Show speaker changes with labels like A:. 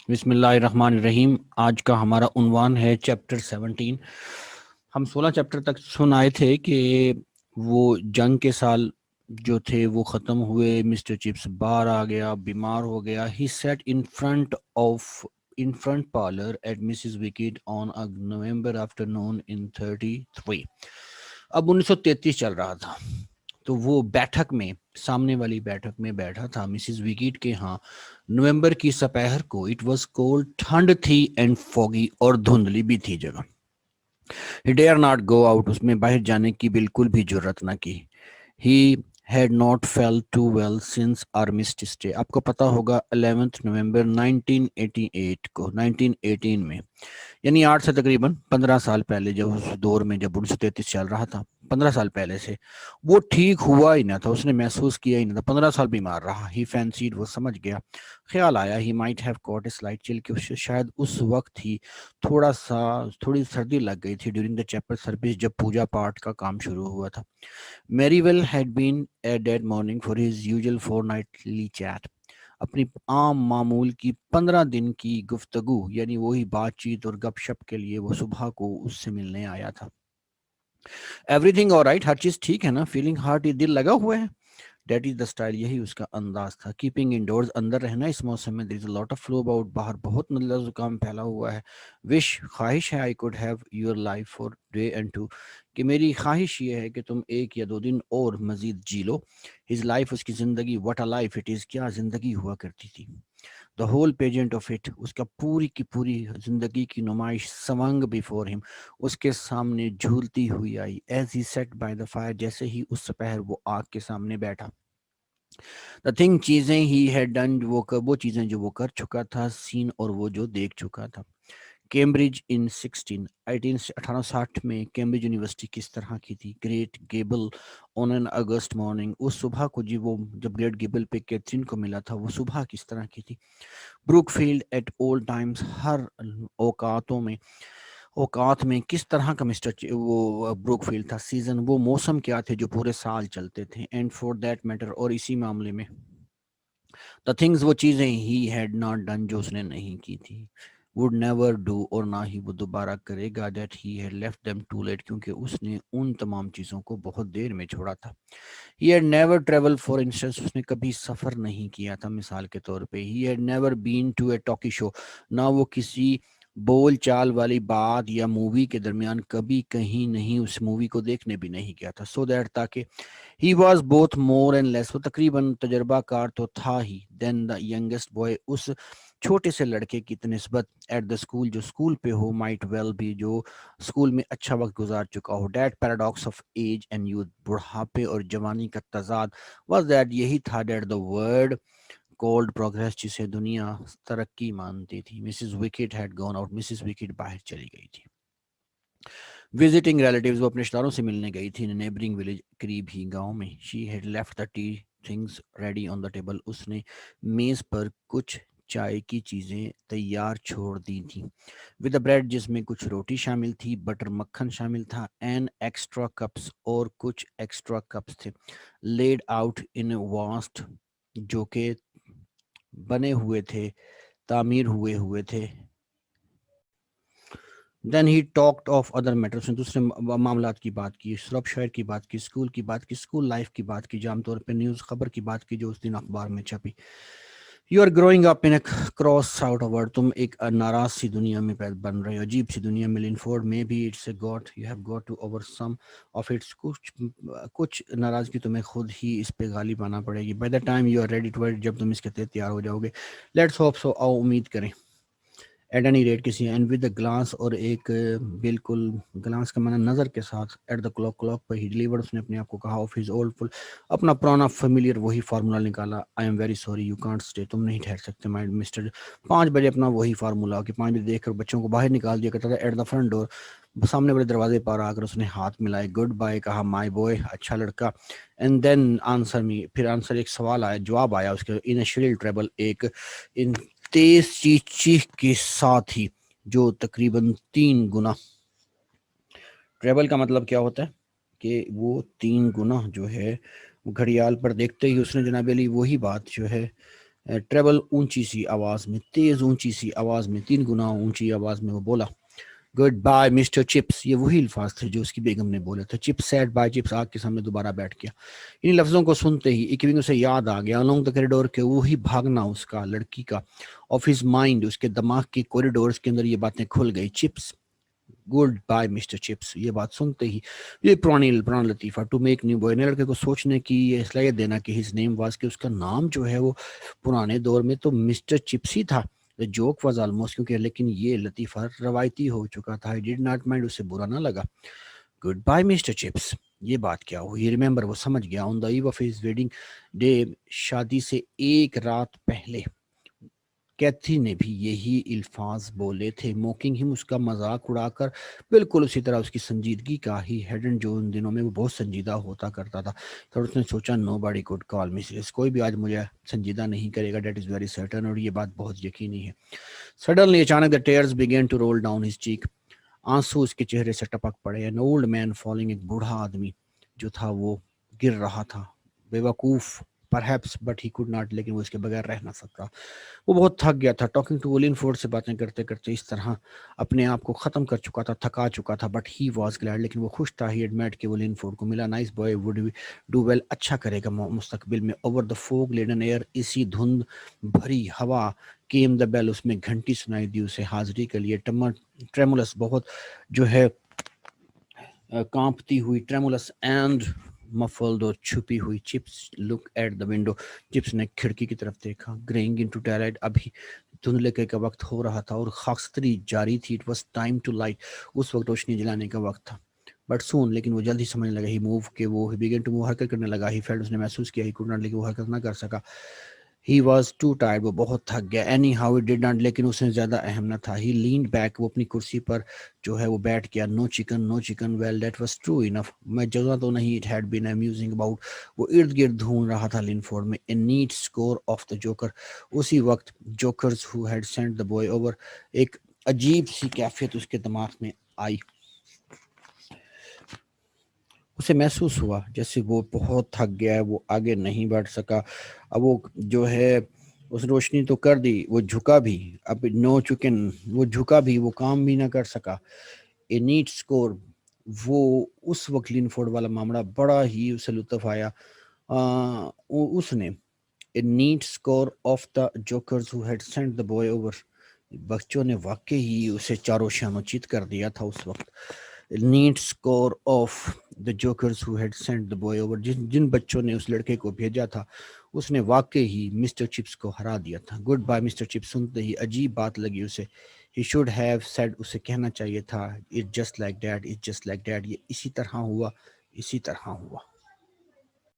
A: بسم اللہ الرحمن الرحیم. آج کا ہمارا عنوان ہے چیپٹر 17. ہم 16 چیپٹر تک سن آئے تھے کہ وہ جنگ کے سال جو تھے وہ ختم ہوئے. مسٹر چپس باہر آ گیا, بیمار ہو گیا. He sat in front parlour at Mrs Wickett on a November afternoon in 33. اب 1933 چل رہا تھا, تو وہ بیٹھک میں, سامنے والی بیٹھک میں بیٹھا تھا مسز وکٹ کے ہاں. نومبر کی سپہر کو. اٹ واز کولڈ, ٹھنڈ تھی, اینڈ فوگی, اور دھندلی بھی تھی جگہ. ہی ڈیئر ناٹ گو آؤٹ, اس میں باہر جانے کی بالکل بھی جرت نہ کی. ہی had not felt too well since armistice day. آپ کو پتا ہوگا 11 نومبر 1988 کو, 1918 میں, یعنی 8 سے تقریباً 15 سال پہلے, جب اس دور میں جب 1933 چل رہا تھا, 15 سال پہلے سے وہ ٹھیک ہوا ہی نہ تھا. اس نے محسوس کیا ہی نہ تھا. 15 سال بیمار رہا. ہی فینسیڈ, وہ سمجھ گیا, خیال آیا, he might have caught a slight chill, کہ شاید اس وقت ہی تھوڑی سردی لگ گئی تھی ڈیورنگ دا چیپل سروس, جب پوجا پاٹ کا کام شروع ہوا تھا. Merivale had been a dead morning for his usual fortnightly chat. اپنی عام معمول کی 15 دن کی گفتگو, یعنی وہی بات چیت اور گپ شپ کے لیے وہ صبح کو اس سے ملنے آیا تھا. ایوری تھنگ آل رائٹ, ہر چیز ٹھیک ہے نا. فیلنگ ہارٹ, دل لگا ہوا ہے. دیٹ از دا اسٹائل, یہی اس کا انداز تھا. کیپنگ انڈورز, اندر رہنا اس موسم میں. دیر از اے لاٹ آف فلو اباؤٹ, باہر بہت نزلہ زکام پھیلا ہوا ہے. وش, خواہش ہے, I could have your life for day and to, کہ میری خواہش یہ ہے کہ تم 1 یا 2 دن اور مزید جی لو. ہز لائف, اس کی زندگی. What a life it is, کیا زندگی ہوا کرتی تھی. The whole pageant of it, اس کا پوری کی پوری زندگی کی نمائش. سونگ بیفور ہم, اس کے سامنے جھولتی ہوئی آئی. As he sat by the fire, جیسے ہی اس سپہر وہ آگ کے سامنے بیٹھا. دا تھنگ, چیزیں ہی ہیڈ ڈن, وہ چیزیں جو وہ کر چکا تھا. سین, اور وہ جو دیکھ چکا تھا. کیمبرج ان 1860 میں کیمبرج یونیورسٹی کس طرح کی تھی. گریٹ گیبل آن این اگست مارننگ, اس صبح کو جب گریٹ گیبل پہ کیتھرین کو ملا تھا, وہ صبح کس طرح کی تھی. Brookfield at old times, ہر اوقات میں کس طرح کا وہ بروک فیلڈ تھا. سیزن, وہ موسم کیا تھے جو پورے سال چلتے تھے. اینڈ فار دیٹ میٹر, اور اسی معاملے میں دا تھنگز, وہ چیزیں ہی ہیڈ ناٹ ڈن, جو اس نے نہیں کی تھی. would never do, اور نہ ہی وہ دوبارہ کرے گا. that he had left them too late, کیونکہ اس نے ان تمام چیزوں کو بہت دیر میں چھوڑا تھا. he had never traveled, for instance, اس نے کبھی سفر نہیں کیا تھا مثال کے طور پہ. he had never been to a talkie show, نہ وہ کسی بول چال والی بات یا مووی کے درمیان کبھی کہیں نہیں اس مووی کو دیکھنے بھی نہیں گیا تھا. سو دیٹ, تاکہ he was both more and less, وہ تقریباً تجربہ کار تو تھا ہی. دین دا ینگسٹ بوائے, اس چھوٹے سے لڑکے کی نسبت. ایٹ دا اسکول, جو اسکول پہ ہو. مائٹ ویل بھی, جو اسکول میں اچھا وقت گزار چکا ہو. That paradox of age and youth, بڑھاپے اور جوانی کا تضاد. واز دیٹ, یہی تھا. That the word called progress, جسے دنیا ترقی مانتی تھی. Mrs Wickett had gone out, Mrs Wickett باہر چلی گئی تھی. وزٹنگ ریلیٹیوز, وہ اپنے رشتہ داروں سے ملنے گئی تھی. نیبرنگ ولیج, قریب ہی گاؤں میں. She had left the tea things ready on the table, اس نے میز پر کچھ چائے کی چیزیں تیار چھوڑ دی تھیں. ود دا بریڈ, جس میں کچھ روٹی شامل تھی. بٹر, مکھن شامل تھا. این ایکسٹرا کپس, اور کچھ ایکسٹرا کپس تھے. لیڈ آؤٹ ان واسٹ, جو کہ بنے ہوئے تھے, تعمیر ہوئے تھے. Then he talked of other matters, دوسرے معاملات کی بات کی. سرب شہر کی بات کی, اسکول کی بات کی, اسکول لائف کی بات کی, عام طور پہ نیوز خبر کی بات کی جو اس دن اخبار میں چھپی. You are growing up in cross out word, تم ایک ناراض سی دنیا میں بن رہے ہو, عجیب سی دنیا میں. لنفورڈ میں بھی it's got, you have got to over some of its, کچھ ناراضگی تمہیں خود ہی اس پہ غالب آنا پڑے گی. By the time you are ready to, جب تم اس کے تحت تیار ہو جاؤ گے. لیٹس ہوپ سو, آؤ امید کریں. ایٹ اینی ریٹ, کسی, اینڈ ود گلاس, اور ایک بالکل گلاس کا معنی نظر کے ساتھ. ایٹ دا کلاک پہ ہی ڈیلیورڈ, اس نے اپنے آپ کو کہا. آف ہز اولڈ فل, اپنا پرانا فیملیئر وہی فارمولا نکالا. I am very sorry, you can't stay, تم نہیں ٹھہر سکتے مائی مسٹر. 5 بجے اپنا وہی فارمولا, کہ 5 بجے دیکھ کر بچوں کو باہر نکال دیا کرتا تھا. ایٹ دا فرنٹ ڈور, سامنے والے دروازے پر آ کر اس نے ہاتھ ملائے. گڈ بائے کہا. مائی بوائے, اچھا لڑکا. اینڈ دین آنسر می, پھر آنسر, ایک سوال آیا, جواب آیا اس کے. ان شریل ٹریبل, ایک ان تیز چیخ کے ساتھ ہی, جو تقریباً 3 گنا. ٹریبل کا مطلب کیا ہوتا ہے کہ وہ 3 گنا جو ہے. گھڑیال پر دیکھتے ہی اس نے جناب علی وہی بات جو ہے ٹریبل اونچی سی آواز میں، تیز اونچی سی آواز میں، 3 گنا اونچی آواز میں وہ بولا، گڈ بائی مسٹر چپس. یہ وہی الفاظ تھے جو اس کی بیگم نے بولے تھے. Chips said by. چپس آگ کے سامنے دوبارہ بیٹھ گیا. ان لفظوں کو سنتے ہی ایکونگ اسے یاد آ گیا along the corridor کے وہی بھاگنا اس کا لڑکی کا آف ہز مائنڈ. اس کے دماغ کی کوریڈورز کے اندر یہ باتیں کھل گئی. Chips goodbye Mr Chips. یہ بات سنتے ہی یہ پرانا لطیفہ ٹو میک نیو بوائے، نئے لڑکے کو سوچنے کی یہ صلاحیت دینا کہ ہز نیم واز، کہ اس کا نام جو ہے وہ پرانے دور میں تو مسٹر چپس ہی تھا. جوک واز آلموسٹ، کیونکہ لیکن یہ لطیفہ روایتی ہو چکا تھا. ڈیڈ ناٹ مائنڈ، اسے برا نہ لگا. Goodbye Mr Chips. یہ بات کیا ہوئی؟ ریممبر، وہ سمجھ گیا. آن دا ایو آف ہز ویڈنگ ڈے، شادی سے ایک رات پہلے کیتھی نے بھی یہی الفاظ بولے تھے. موکنگ ہم، اس کا مذاق اڑا کر، بالکل اسی طرح اس کی سنجیدگی کا ہی ہیڈن جو ان دنوں میں وہ بہت سنجیدہ ہوتا کرتا تھا. تو اس نے سوچا nobody could call me serious, کوئی بھی آج مجھے سنجیدہ نہیں کرے گا. دیٹ از ویری سرٹن، اور یہ بات بہت یقینی ہے. سڈنلی اچانک the tears began to roll down his cheek، آنسو اس کے چہرے سے ٹپک پڑے. an old man falling، ایک بوڑھا آدمی جو تھا وہ گر رہا تھا. بیوقوف perhaps but he could not، لیکن وہ اس کے بغیر رہ نہ سکتا. وہ بہت تھک گیا تھا. ٹاکنگ ٹو ولین فورڈ، سے باتیں کرتے کرتے اس طرح اپنے آپ کو ختم کر چکا تھا، تھکا چکا تھا. بٹ ہی واز گلیڈ، لیکن وہ خوش تھا. ہی ایڈمیٹ کہ ولین فورڈ کو ملا. Nice boy would do well, اچھا کرے گا مستقبل میں. Over the fog laden air, اسی دھند بھری ہوا. کیم دا بیل، اس میں گھنٹی سنائی دی اسے حاضری کے لیے. ٹریمولس، بہت جو ہے کانپتی ہوئی. ٹریمولس اینڈ مفلڈ، اور چھپی ہوئی. Chips look at the window, Chips نے کھڑکی کی طرف دیکھا. گرینگ ان ٹو ٹائلائٹ، ابھی دھندلے کا وقت ہو رہا تھا اور خاکستری جاری تھی. It was time to light, اس وقت روشنی جلانے کا وقت تھا. بٹ سون، لیکن وہ جلد ہی سمجھنے لگا. ہی موو، کہ وہ بیگن ٹو موو، حرکت کرنے لگا. ہی فیلڈ، اس نے محسوس کیا. ہی کوڈ ناٹ، لیکن وہ حرکت نہ کر سکا. ہی واز ٹو ٹائرڈ، وہ بہت تھک گیا. Any how it did not, لیکن اس نے زیادہ اہم نہ تھا. ہی لینڈ بیک، وہ اپنی کرسی پر جو ہے وہ بیٹھ گیا. No chicken, no chicken, well that was true enough, میں جگہ تو نہیں. It had been amusing about, وہ ارد گرد ڈھونڈ رہا تھا لنفورڈ میں. A net score of the joker, اسی وقت jokers who had sent the boy over, ایک عجیب سی کیفیت اس کے دماغ میں آئی. اسے محسوس ہوا جیسے وہ بہت تھک گیا ہے، وہ آگے نہیں بڑھ سکا. اب وہ جو ہے اس روشنی تو کر دی، وہ جھکا بھی. اب نو چکن، وہ جھکا بھی، وہ کام بھی نہ کر سکا. اے نیٹ اسکور، وہ اس وقت لنفورڈ والا معاملہ بڑا ہی اسے لطف آیا. اس نے a net score of the jokers who had sent the boy over, بچوں نے واقعی ہی اسے چاروں شانوں چیت کر دیا تھا اس وقت. Net score of the jokers who had sent the boy over, جن بچوں نے اس لڑکے کو بھیجا تھا اس نے واقعی ہی مسٹر چپس کو ہرا دیا تھا. گڈ بائی مسٹر چپس سنتے ہی عجیب بات لگی اسے. ہی شوڈ ہیو سیڈ، اسے کہنا چاہیے تھا. It just like that, it just like that, یہ اسی طرح ہوا، اسی طرح ہوا.